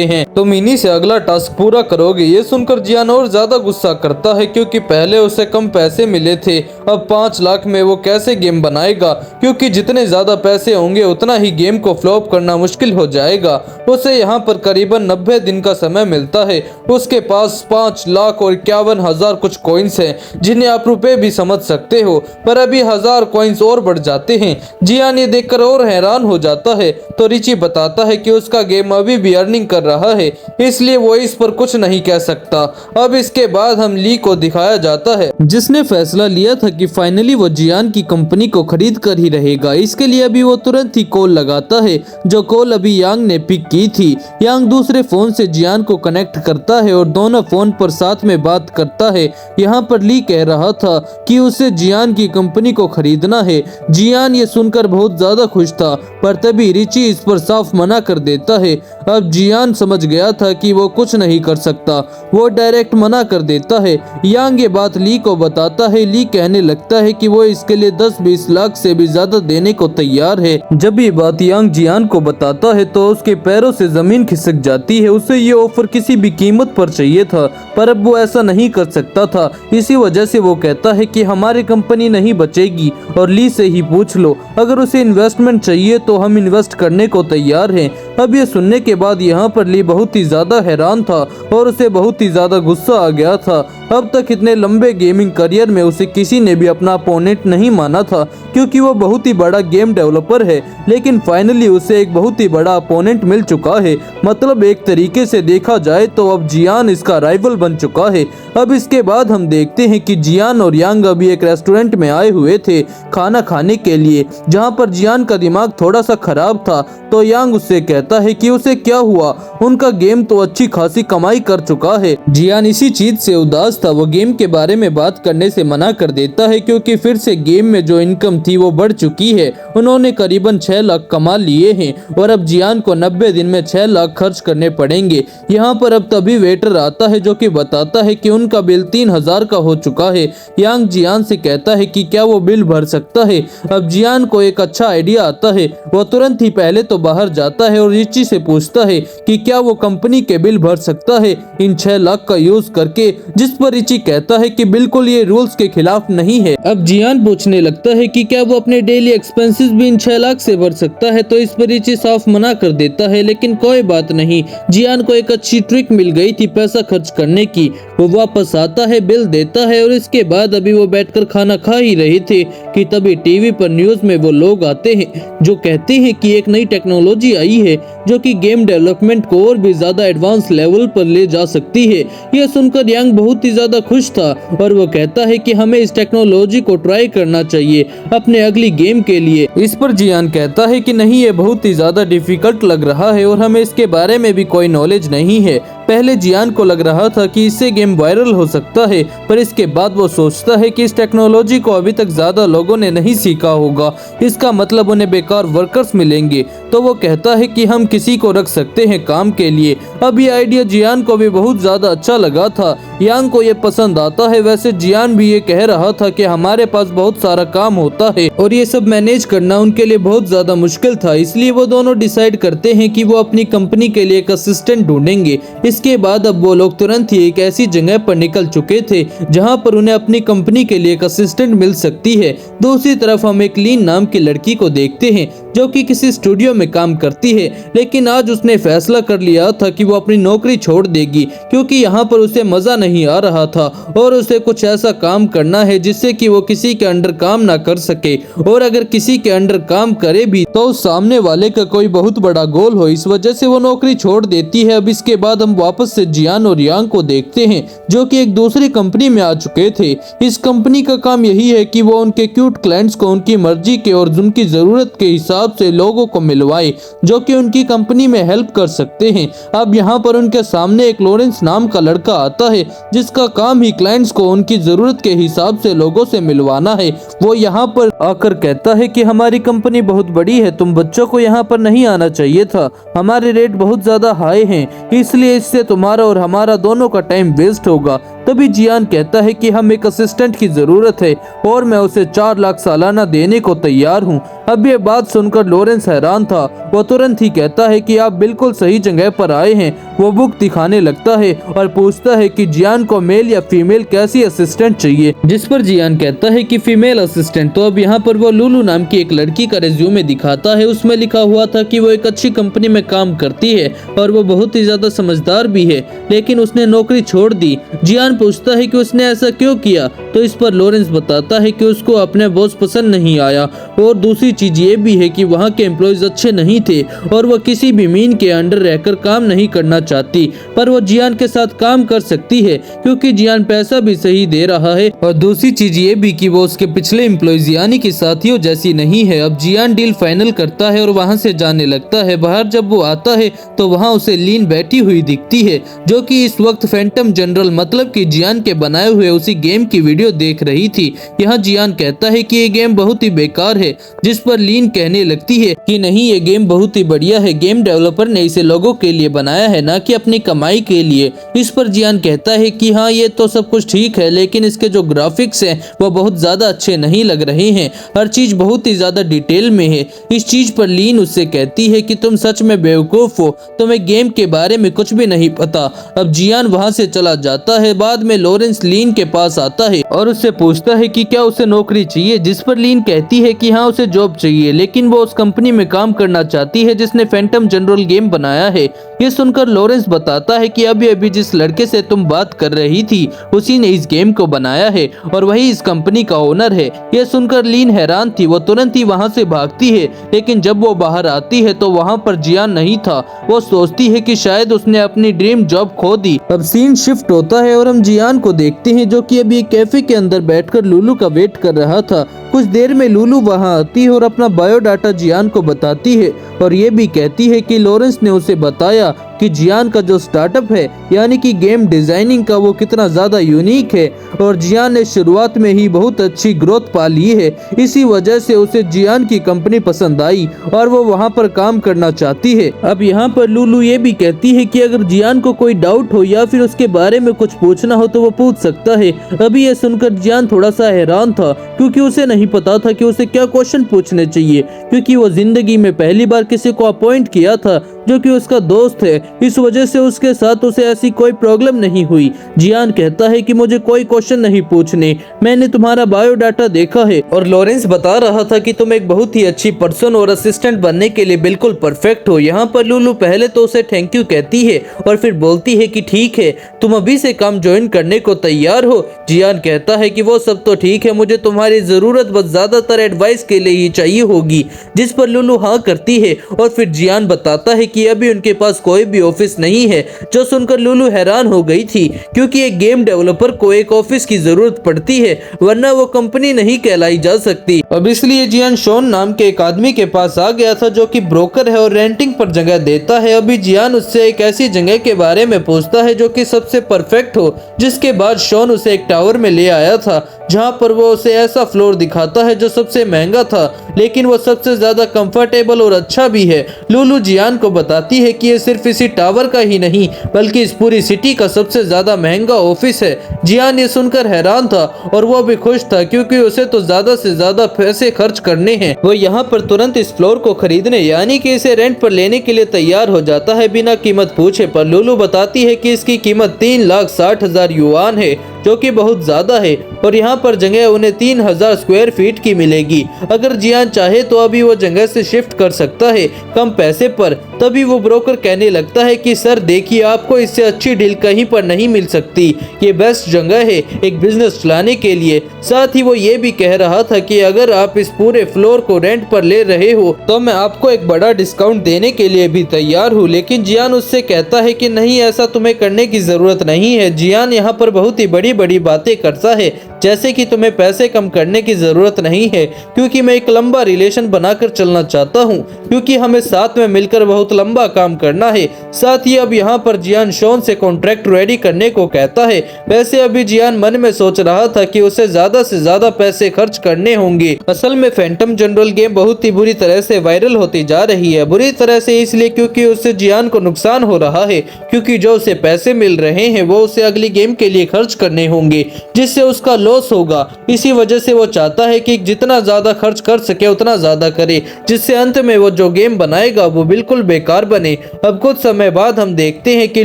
हैं, तुम इन्हीं से अगला टास्क पूरा करोगे। ये सुनकर जियान और ज्यादा गुस्सा करता है, क्योंकि पहले उसे कम पैसे मिले थे, अब 5 लाख में वो कैसे गेम बनाएगा, क्योंकि जितने ज्यादा पैसे होंगे उतना ही गेम को फ्लॉप करना मुश्किल हो जाएगा। उसे यहाँ पर करीबन 90 दिन का समय मिलता है। उसके पास 5,51,000 कुछ कॉइन्स हैं, जिन्हें आप रुपए भी समझ सकते हो, पर अभी 1000 कॉइन्स और बढ़ जाते हैं। जियान ये देखकर और हैरान हो जाता है, तो रिची बताता है कि उसका गेम अभी भी अर्निंग कर रहा है, इसलिए वो इस पर कुछ नहीं कह सकता। अब इसके बाद हम ली को दिखाया जाता है, जिसने फैसला लिया था कि फाइनली वो जियान की कंपनी को खरीद कर ही रहेगा। इसके लिए अभी वो तुरंत ही कॉल लगाता है, जो कॉल अभी यांग ने पिक की थी। यांग दूसरे फोन से जियान को कनेक्ट करता है और दोनों फोन पर साथ में बात करता है। यहाँ पर ली कह रहा था कि उसे जियान की कंपनी को खरीदना है। जियान ये सुनकर बहुत ज्यादा खुश था, पर तभी रिची इस पर साफ मना कर देता है। अब जियान समझ गया था कि वो कुछ नहीं कर सकता, वो डायरेक्ट मना कर देता है। यांग ये बात ली को बताता है। ली कहने लगता है कि वो इसके लिए 10-20 लाख से भी ज्यादा देने को तैयार है। जब ये बात यांग जियान को बताता है तो उसके पैरों से जमीन खिसक जाती है। उसे ये ऑफर किसी भी कीमत पर चाहिए था, पर अब वो ऐसा नहीं कर सकता था। इसी वजह से वो कहता है कि हमारी कंपनी नहीं बचेगी और ली से ही पूछ लो, अगर उसे इन्वेस्टमेंट चाहिए तो हम इन्वेस्ट करने को तैयार हैं। अब ये सुनने के बाद यहाँ पर ली बहुत ही ज्यादा हैरान था और उसे बहुत ही ज्यादा गुस्सा आ गया था। अब तक इतने लंबे गेमिंग करियर में उसे किसी ने भी अपना अपोनेंट नहीं माना था, क्योंकि वो बहुत ही बड़ा गेम डेवलपर है, लेकिन फाइनली उसे एक बहुत ही बड़ा अपोनेंट मिल चुका है। मतलब एक तरीके से देखा जाए तो अब जियान इसका राइवल बन चुका है। अब इसके बाद हम देखते हैं कि जियान और यांग अभी एक रेस्टोरेंट में आए हुए थे खाना खाने के लिए, जहां पर जियान का दिमाग थोड़ा सा खराब था। तो यांग उससे कहता है कि उसे क्या हुआ, उनका गेम तो अच्छी खासी कमाई कर चुका है। जियान इसी चीज से उदास था, वो गेम के बारे में बात करने से मना कर देता है, क्योंकि फिर से गेम में जो इनकम थी वो बढ़ चुकी है। उन्होंने करीबन 6 लाख कमा लिए हैं और अब जियान को 90 दिन में 6 लाख खर्च करने पड़ेंगे। यहाँ पर अब तभी वेटर आता है, जो कि बताता है कि उनका बिल 3000 का हो चुका है। यांग जियान से कहता है कि क्या वो बिल भर सकता है। अब जियान को एक अच्छा आइडिया आता है, वो तुरंत ही पहले तो बाहर जाता है और रिची से पूछता है कि क्या वो कंपनी के बिल भर सकता है इन 6 लाख का यूज करके, जिस पर रिची कहता है कि बिल्कुल ये रूल्स के खिलाफ नहीं है। अब जियान पूछने लगता है कि क्या वो अपने डेली एक्सपेंसेस भी इन 6 लाख से भर सकता है, तो इस पर रिची साफ मना कर देता है। लेकिन कोई बात नहीं, जियान को एक अच्छी ट्रिक मिल गई थी पैसा खर्च करने की। वो वापस आता है, बिल देता है और इसके बाद अभी वो बैठकर खाना खा ही रहे थे कि तभी टीवी पर न्यूज में वो लोग आते हैं जो कहते हैं कि एक नई टेक्नोलॉजी आई है जो कि गेम डेवलपमेंट को और भी ज्यादा एडवांस लेवल पर ले जा सकती है। यह सुनकर यांग बहुत ही ज्यादा खुश था और वो कहता है कि हमें इस टेक्नोलॉजी को ट्राई करना चाहिए अपने अगली गेम के लिए। इस पर जियान कहता है कि नहीं, ये बहुत ही ज्यादा डिफिकल्ट लग रहा है और हमें इसके बारे में भी कोई नॉलेज नहीं है। पहले जियान को लग रहा था कि इससे गेम वायरल हो सकता है, पर इसके बाद वो सोचता है कि इस टेक्नोलॉजी को अभी तक ज्यादा लोगों ने नहीं सीखा होगा, इसका मतलब उन्हें बेकार वर्कर्स मिलेंगे। तो वो कहता है कि हम किसी को रख सकते हैं काम के लिए। अब ये आइडिया जियान को भी बहुत ज्यादा अच्छा लगा था, यांग को ये पसंद आता है। वैसे जियान भी ये कह रहा था कि हमारे पास बहुत सारा काम होता है और ये सब मैनेज करना उनके लिए बहुत ज्यादा मुश्किल था, इसलिए वो दोनों डिसाइड करते हैं कि वो अपनी कंपनी के लिए एक असिस्टेंट ढूंढेंगे। इसके बाद अब वो लोग तुरंत ही एक ऐसी जगह पर निकल चुके थे जहां पर उन्हें अपनी कंपनी के लिए एक असिस्टेंट मिल सकती है। दूसरी तरफ हम एक लीन नाम की लड़की को देखते हैं जो कि किसी स्टूडियो में काम करती है, लेकिन आज उसने फैसला कर लिया था कि वो अपनी नौकरी छोड़ देगी क्योंकि यहाँ पर उसे मजा नहीं आ रहा था और उसे कुछ ऐसा काम करना है जिससे कि वो किसी के अंडर काम ना कर सके, और अगर किसी के अंडर काम करे भी तो उस सामने वाले का कोई बहुत बड़ा गोल हो। इस वजह से वो नौकरी छोड़ देती है। अब इसके बाद हम वापस से जियान और यांग को देखते हैं जो कि एक दूसरी कंपनी में आ चुके थे। इस कंपनी का काम यही है कि वो उनके क्यूट क्लाइंट्स को उनकी मर्जी के और उनकी जरूरत के हिसाब से लोगों को मिलवाए जो कि उनकी कंपनी में हेल्प कर सकते हैं। अब यहाँ पर उनके सामने एक लॉरेंस नाम का लड़का आता है जिसका काम ही क्लाइंट्स को उनकी जरूरत के हिसाब से लोगों से मिलवाना है। वो यहाँ पर आकर कहता है कि हमारी कंपनी बहुत बड़ी है, तुम बच्चों को यहाँ पर नहीं आना चाहिए था, हमारे रेट बहुत ज्यादा हाई हैं, इसलिए इससे तुम्हारा और हमारा दोनों का टाइम वेस्ट होगा। तभी जियान कहता है कि हम एक असिस्टेंट की जरूरत है और मैं उसे 4 लाख सालाना देने को तैयार हूँ। अब ये बात सुनकर लॉरेंस हैरान था। वो तुरंत ही कहता है कि आप बिल्कुल सही जगह पर आए हैं। वो बुक दिखाने लगता है और पूछता है कि जियान को मेल या फीमेल कैसी असिस्टेंट चाहिए, जिस पर जियान कहता है कि फीमेल असिस्टेंट। तो अब यहाँ पर वो लुलू नाम की एक लड़की का रिज्यूमे दिखाता है। उसमें लिखा हुआ था कि वो एक अच्छी कंपनी में काम करती है और वो बहुत ही ज्यादा समझदार भी है, लेकिन उसने नौकरी छोड़ दी। जियान पूछता है कि उसने ऐसा क्यों किया, तो इस पर लॉरेंस बताता है कि उसको अपने बॉस पसंद नहीं आया और दूसरी चीज ये भी है कि वहाँ के एम्प्लॉयज अच्छे नहीं थे और वह किसी भी मीन के अंडर रहकर काम नहीं करना चाहती, पर वो जियान के साथ काम कर सकती है क्योंकि जियान पैसा भी सही दे रहा है। और दूसरी चीज ये भी कि वो उसके पिछले एम्प्लॉयज यानी कि साथियों जैसी नहीं है। अब जियान डील फाइनल करता है और वहाँ से जाने लगता है। बाहर जब वो आता है तो वहाँ उसे लीन बैठी हुई दिखती है जो कि इस वक्त फैंटम जनरल मतलब कि जियान के बनाए हुए उसी गेम की वीडियो देख रही थी। यहाँ जियान कहता है कि ये गेम बहुत ही बेकार है, जिस पर लीन कहने लगती है कि नहीं, ये गेम बहुत ही बढ़िया है, गेम डेवलपर ने इसे लोगों के लिए बनाया है ना कि अपनी कमाई के लिए। इस पर जियान कहता है कि हाँ ये तो सब कुछ ठीक है, लेकिन इसके जो ग्राफिक्स हैं वो बहुत ज्यादा अच्छे नहीं लग रहे हैं, हर चीज बहुत ही ज्यादा डिटेल में है। इस चीज पर लीन उससे कहती है कि तुम सच में बेवकूफ हो, तुम्हें गेम के बारे में कुछ भी नहीं पता। अब जियान वहाँ से चला जाता है। बाद में लॉरेंस लीन के पास आता है और उससे पूछता है कि क्या उसे नौकरी चाहिए, जिस पर लीन कहती है कि हाँ उसे जॉब चाहिए, लेकिन वो उस कंपनी में काम करना चाहती है जिसने फैंटम जनरल गेम बनाया है। ये सुनकर लॉरेंस बताता है कि अभी अभी जिस लड़के से तुम बात कर रही थी उसी ने इस गेम को बनाया है और वही इस कंपनी का ओनर है। ये सुनकर लीन हैरान थी। वो तुरंत ही वहाँ से भागती है, लेकिन जब वो बाहर आती है तो वहाँ पर जियान नहीं था। वो सोचती है कि शायद उसने अपनी ड्रीम जॉब खो दी। अब सीन शिफ्ट होता है और हम जियान को देखते हैं जो कि अभी एक कैफे के अंदर बैठकर लुलू का वेट कर रहा था। कुछ देर में लुलू वहां आती है और अपना बायोडाटा जियान को बताती है और ये भी कहती है कि लॉरेंस ने उसे बताया कि जियान का जो स्टार्टअप है यानी कि गेम डिजाइनिंग का वो कितना ज्यादा यूनिक है और जियान ने शुरुआत में ही बहुत अच्छी ग्रोथ पा ली है। इसी वजह से उसे जियान की कंपनी पसंद आई और वो वहाँ पर काम करना चाहती है। अब यहाँ पर लुलू ये भी कहती है कि अगर जियान को कोई डाउट हो या फिर उसके बारे में कुछ पूछना हो तो वो पूछ सकता है। अभी ये सुनकर जियान थोड़ा सा हैरान था क्योंकि उसे नहीं पता था कि उसे क्या क्वेश्चन पूछने चाहिए, क्योंकि वो जिंदगी में पहली बार किसी को अपॉइंट किया था जो कि उसका दोस्त है। इस वजह से उसके साथ उसे ऐसी कोई प्रॉब्लम नहीं हुई। जियान कहता है कि मुझे कोई क्वेश्चन नहीं पूछने, मैंने तुम्हारा बायोडाटा देखा है और लॉरेंस बता रहा था कि तुम एक बहुत ही अच्छी पर्सन और असिस्टेंट बनने के लिए बिल्कुल परफेक्ट हो। यहाँ पर लुलू पहले तो उसे थैंक यू कहती है और फिर बोलती है कि ठीक है, तुम अभी से काम ज्वाइन करने को तैयार हो। जियान कहता है कि वो सब तो ठीक है, मुझे तुम्हारी जरूरत बस ज्यादातर एडवाइस के लिए ही चाहिए होगी, जिस पर लुलू हाँ करती है और फिर जियान बताता है कि अभी उनके पास कोई भी ऑफिस नहीं है। जो सुनकर लुलू हैरान हो गई थी क्योंकि एक गेम डेवलपर को एक ऑफिस की जरूरत पड़ती है, वरना वो कंपनी नहीं कहलाई जा सकती। अब इसलिए जियान शॉन नाम के एक आदमी के पास आ गया था जो कि ब्रोकर है और रेंटिंग पर जगह देता है। अभी जियान उससे एक ऐसी जगह के बारे में पूछता है जो कि सबसे परफेक्ट हो, जिसके बाद शॉन उसे एक टावर में ले आया था जहां पर वो उसे ऐसा फ्लोर दिखाता है जो सबसे महंगा था, लेकिन वो सबसे ज्यादा कंफर्टेबल और अच्छा भी है। लुलू जियान को बताती है कि ये सिर्फ इसी टावर का ही नहीं बल्कि इस पूरी सिटी का सबसे ज्यादा महंगा ऑफिस है। जियान ये सुनकर हैरान था और वो भी खुश था क्योंकि उसे तो ज्यादा से ज्यादा पैसे खर्च करने हैं। वो यहाँ पर तुरंत इस फ्लोर को खरीदने यानी कि इसे रेंट पर लेने के लिए तैयार हो जाता है बिना कीमत पूछे, पर लुलू बताती है कि इसकी कीमत 3,60,000 युआन है जो कि बहुत ज्यादा है और यहाँ पर जगह उन्हें 3000 स्क्वायर फीट की मिलेगी। अगर जियान चाहे तो अभी वो जगह से शिफ्ट कर सकता है कम पैसे पर। तभी वो ब्रोकर कहने लगता है कि सर देखिए, आपको इससे अच्छी डील कहीं पर नहीं मिल सकती, ये बेस्ट जगह है एक बिजनेस चलाने के लिए। साथ ही वो ये भी कह रहा था कि अगर आप इस पूरे फ्लोर को रेंट पर ले रहे हो तो मैं आपको एक बड़ा डिस्काउंट देने के लिए भी तैयार हूँ। लेकिन जियान उससे कहता है कि नहीं, ऐसा तुम्हें करने की जरूरत नहीं है। जियान यहाँ पर बहुत ही बड़ी बड़ी बातें करता है, जैसे कि तुम्हें पैसे कम करने की जरूरत नहीं है, क्योंकि मैं एक लंबा रिलेशन बनाकर चलना चाहता हूँ, क्योंकि हमें साथ में मिलकर बहुत लंबा काम करना है। साथ ही अब यहाँ पर जियान शॉन से कॉन्ट्रैक्ट रेडी करने को कहता है। वैसे अभी जियान मन में सोच रहा था कि उसे ज्यादा से ज्यादा पैसे खर्च करने होंगे। असल में फैंटम जनरल गेम बहुत ही बुरी तरह से वायरल होती जा रही है। बुरी तरह से इसलिए क्योंकि उससे जियान को नुकसान हो रहा है, क्योंकि जो उसे पैसे मिल रहे हैं वो उसे अगली गेम के लिए खर्च करने होंगे, जिससे उसका लॉस होगा। इसी वजह से वो चाहता है कि जितना ज्यादा खर्च कर सके उतना ज्यादा करे, जिससे अंत में वो जो गेम बनाएगा वो बिल्कुल बेकार बने। अब कुछ समय बाद हम देखते हैं कि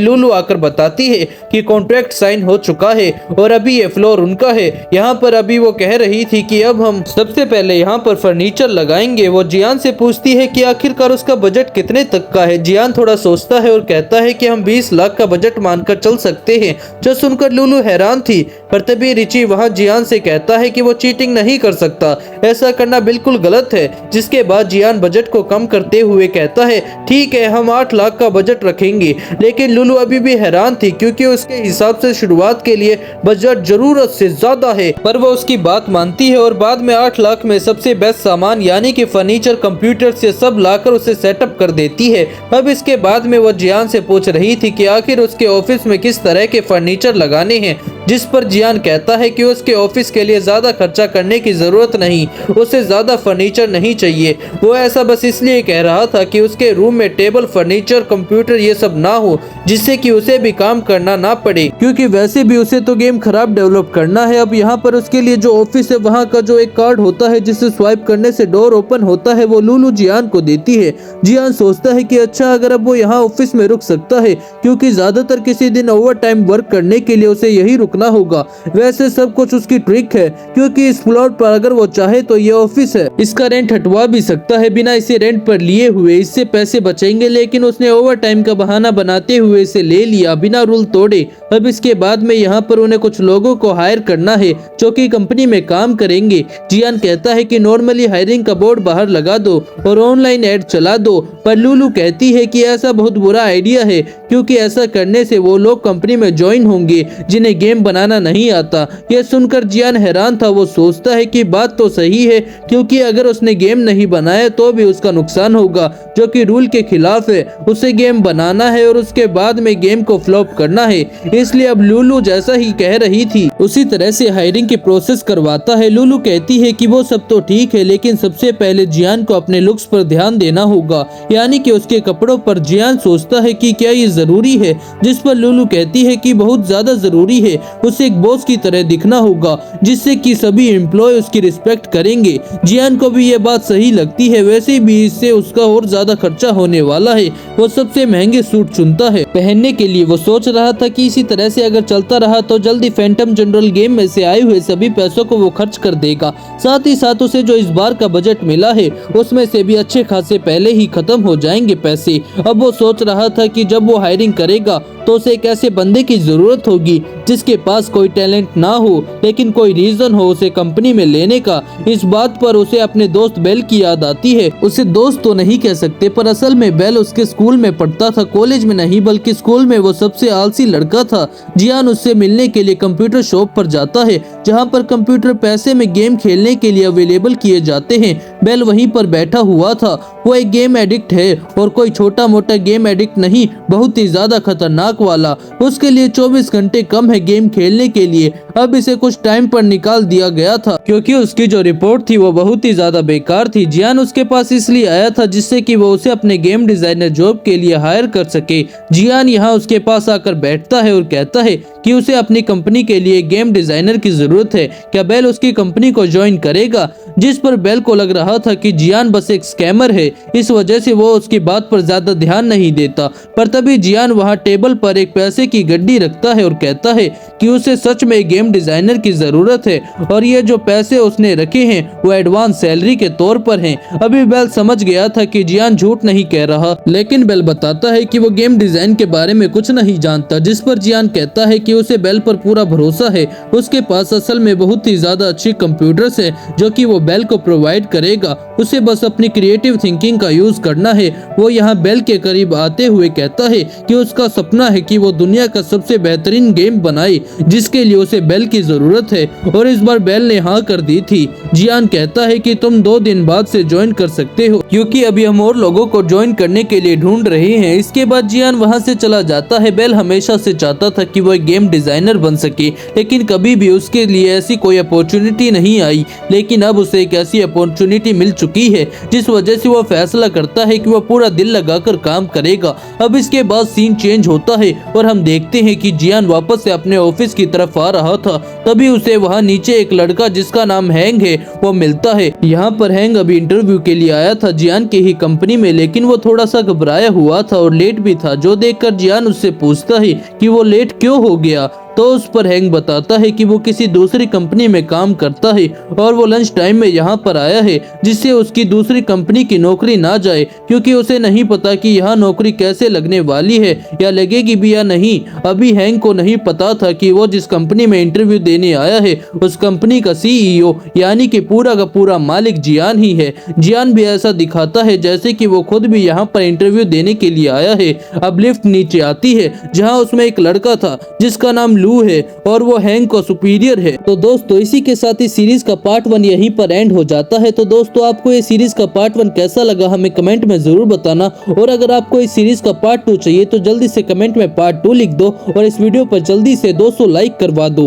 लुलु आकर बताती है कि कॉन्ट्रैक्ट साइन हो चुका है और अभी ये फ्लोर उनका है। यहाँ पर अभी वो कह रही थी कि अब हम सबसे पहले यहाँ पर फर्नीचर लगाएंगे। वो जियान से पूछती है कि आखिरकार उसका बजट कितने तक का है। जियान थोड़ा सोचता है और कहता है कि हम 20 लाख का बजट मानकर चल सकते हैं। जो सुनकर लुलु हैरान थी, पर तभी रिची वहाँ जियान से कहता है कि वो चीटिंग नहीं कर सकता, ऐसा करना बिल्कुल गलत है। जिसके बाद जियान बजट को कम करते हुए कहता है ठीक है, हम 8 लाख का बजट रखेंगे। लेकिन लुलु अभी भी हैरान थी, क्योंकि उसके हिसाब से शुरुआत के लिए बजट जरूरत से ज्यादा है। पर वो उसकी बात मानती है और बाद में 8 लाख में सबसे बेस्ट सामान यानी कि फर्नीचर, कंप्यूटर से सब लाकर उसे सेटअप कर देती है। अब इसके बाद में वो जियान से पूछ रही थी कि आखिर उसके ऑफिस में किस तरह के फर्नीचर लगाने हैं, जिस पर जियान कहता है कि उसके ऑफिस के लिए ज्यादा खर्चा करने की जरूरत नहीं, उसे ज्यादा फर्नीचर नहीं चाहिए। वो ऐसा बस इसलिए कह रहा था कि उसके रूम में टेबल, फर्नीचर, कंप्यूटर ये सब ना हो, जिससे कि उसे भी काम करना ना पड़े, क्योंकि वैसे भी उसे तो गेम खराब डेवलप करना है। अब यहाँ पर उसके लिए जो ऑफिस है वहाँ का जो एक कार्ड होता है जिसे स्वाइप करने से डोर ओपन होता है, वो लुलु जियान को देती है। जियान सोचता है कि अच्छा, अगर अब वो यहाँ ऑफिस में रुक सकता है, क्योंकि ज्यादातर किसी दिन ओवर टाइम वर्क करने के लिए उसे यही रुकना होगा। वैसे सब कुछ उसकी ट्रिक है, क्योंकि इस प्लॉट पर अगर वो चाहे तो ये ऑफिस है, इसका रेंट हटवा भी सकता है बिना इसे रेंट पर लिए हुए। इससे पैसे बचेंगे। लेकिन उसने ओवर टाइम का बहाना बनाते हुए इसे ले लिया बिना रूल तोड़े। अब इसके बाद में यहाँ पर उन्हें कुछ लोगों को हायर करना है जो कि कंपनी में काम करेंगे। जियान कहता है कि नॉर्मली हायरिंग का बोर्ड बाहर लगा दो और ऑनलाइन ऐड चला दो, पर लुलु कहती है कि ऐसा बहुत बुरा आइडिया है, क्योंकि ऐसा करने से वो लोग कंपनी में ज्वाइन होंगे जिन्हें गेम बनाना नहीं आता। यह सुनकर जियान हैरान था। वो सोचता है कि बात तो सही है, क्योंकि अगर उसने गेम नहीं बनाया तो भी उसका नुकसान होगा, जो कि रूल के खिलाफ है। उसे गेम बनाना है और उसके बाद में गेम को फ्लॉप करना है। इसलिए अब लुलु जैसा ही कह रही थी उसी तरह से हायरिंग की प्रोसेस करवाता है। लुलु कहती है कि वो सब तो ठीक है, लेकिन सबसे पहले जियान को अपने लुक्स पर ध्यान देना होगा, यानी कि उसके कपड़ों पर। जियान सोचता है कि क्या ये जरूरी है, जिस पर लुलु कहती है कि बहुत ज्यादा जरूरी है। उसे एक बॉस की तरह दिखना होगा, जिससे कि सभी एम्प्लॉय उसकी रिस्पेक्ट करेंगे। जियान को भी ये बात सही लगती है। वैसे भी इससे उसका और ज्यादा खर्चा होने वाला है। वो सबसे महंगे सूट चुनता है पहनने के लिए। वो सोच रहा था कि इसी तरह से अगर चलता रहा तो जल्दी फैंटम जनरल गेम में से आए हुए सभी पैसों को वो खर्च कर देगा। साथ ही साथ उसे जो इस बार का बजट मिला है उसमें से भी अच्छे खासे पहले ही खत्म हो जाएंगे पैसे। अब वो सोच रहा था कि जब वो हायरिंग करेगा तो उसे एक ऐसे बंदे की जरूरत होगी जिसके पास कोई टैलेंट ना हो, लेकिन कोई रीजन हो उसे कंपनी में लेने का। इस बात पर उसे अपने दोस्त बेल की याद आती है। उसे दोस्त तो नहीं कह सकते, पर असल में बेल उसके स्कूल में पढ़ता था, कॉलेज में नहीं, बल्कि स्कूल में वो सबसे आलसी लड़का था। जियान उससे मिलने के लिए कंप्यूटर शॉप पर जाता है, जहाँ पर कंप्यूटर पैसे में गेम खेलने के लिए अवेलेबल किए जाते हैं। बेल वहीं पर बैठा हुआ था। वो एक गेम एडिक्ट है, और कोई छोटा मोटा गेम एडिक्ट नहीं, बहुत ही ज्यादा खतरनाक वाला। उसके लिए 24 घंटे कम है गेम खेलने के लिए। अब इसे कुछ टाइम पर निकाल दिया गया था, क्योंकि उसकी जो रिपोर्ट थी वो बहुत ही ज्यादा बेकार थी। जियान उसके पास इसलिए आया था जिससे कि वो उसे अपने गेम डिजाइनर जॉब के लिए हायर कर सके। जियान यहाँ उसके पास आकर बैठता है और कहता है कि उसे अपनी कंपनी के लिए गेम डिजाइनर की जरूरत है, क्या बेल उसकी कंपनी को ज्वाइन करेगा। जिस पर बेल को लग रहा था कि जियान बस एक स्कैमर है, इस वजह से वो उसकी बात पर ज्यादा ध्यान नहीं देता। पर तभी जियान वहाँ टेबल पर एक पैसे की गड्डी रखता है और कहता है कि उसे सच में गेम डिजाइनर की जरूरत है और ये जो पैसे उसने रखे हैं वो एडवांस सैलरी के तौर पर हैं। अभी बेल समझ गया था कि जियान झूठ नहीं कह रहा, लेकिन बेल बताता है कि वो गेम डिजाइन के बारे में कुछ नहीं जानता। जिस पर जियान कहता है कि उसे बेल पर पूरा भरोसा है, उसके पास असल में बहुत ही ज्यादा अच्छी कंप्यूटर्स है जो कि वो बेल को प्रोवाइड करेगा, उसे बस अपनी क्रिएटिव थिंकिंग का यूज करना है। वो यहाँ बेल के करीब आते हुए कहता है कि उसका सपना है कि वो दुनिया का सबसे बेहतरीन गेम बनाए, जिसके लिए उसे बेल की जरूरत है और इस बार बेल ने हाँ कर दी थी। जियान कहता है कि तुम 2 दिन बाद से ज्वाइन कर सकते हो, क्योंकि अभी हम और लोगों को ज्वाइन करने के लिए ढूंढ रहे हैं। इसके बाद जियान वहां से चला जाता है। बेल हमेशा से चाहता था कि वो एक गेम डिजाइनर बन सके, लेकिन कभी भी उसके लिए ऐसी कोई अपॉर्चुनिटी नहीं आई, लेकिन अब उसे एक ऐसी अपॉर्चुनिटी मिल चुकी है जिस वजह से वो फैसला करता है कि वो पूरा दिल लगाकर काम करेगा। अब इसके बाद सीन चेंज होता है और हम देखते हैं कि जियान वापस से अपने ऑफिस की तरफ आ रहा था। तभी उसे वहाँ नीचे एक लड़का जिसका नाम हैंग है वो मिलता है। यहाँ पर हैंग अभी इंटरव्यू के लिए आया था जियान की ही कंपनी में, लेकिन वो थोड़ा सा घबराया हुआ था और लेट भी था, जो देखकर जियान उससे पूछता है कि वो लेट क्यों हो गया। तो उस पर हैंग बताता है कि वो किसी दूसरी कंपनी में काम करता है और वो लंच टाइम में यहाँ पर आया है जिससे उसकी दूसरी कंपनी की नौकरी ना जाए, क्योंकि उसे नहीं पता कि यहाँ नौकरी कैसे लगने वाली है या लगेगी भी या नहीं। अभी हैंग को नहीं पता था कि वो जिस कंपनी में इंटरव्यू देने आया है उस कंपनी का CEO यानी कि पूरा का पूरा मालिक जियान ही है। जियान भी ऐसा दिखाता है जैसे कि वो खुद भी यहाँ पर इंटरव्यू देने के लिए आया है। अब लिफ्ट नीचे आती है जहाँ उसमें एक लड़का था जिसका नाम लू है और वो हैंग का सुपीरियर है। तो दोस्तों इसी के साथ ही सीरीज का पार्ट 1 यहीं पर एंड हो जाता है। तो दोस्तों आपको ये सीरीज का पार्ट 1 कैसा लगा हमें कमेंट में जरूर बताना, और अगर आपको इस सीरीज का पार्ट 2 चाहिए तो जल्दी से कमेंट में पार्ट 2 लिख दो और इस वीडियो पर जल्दी से 200 लाइक करवा दो।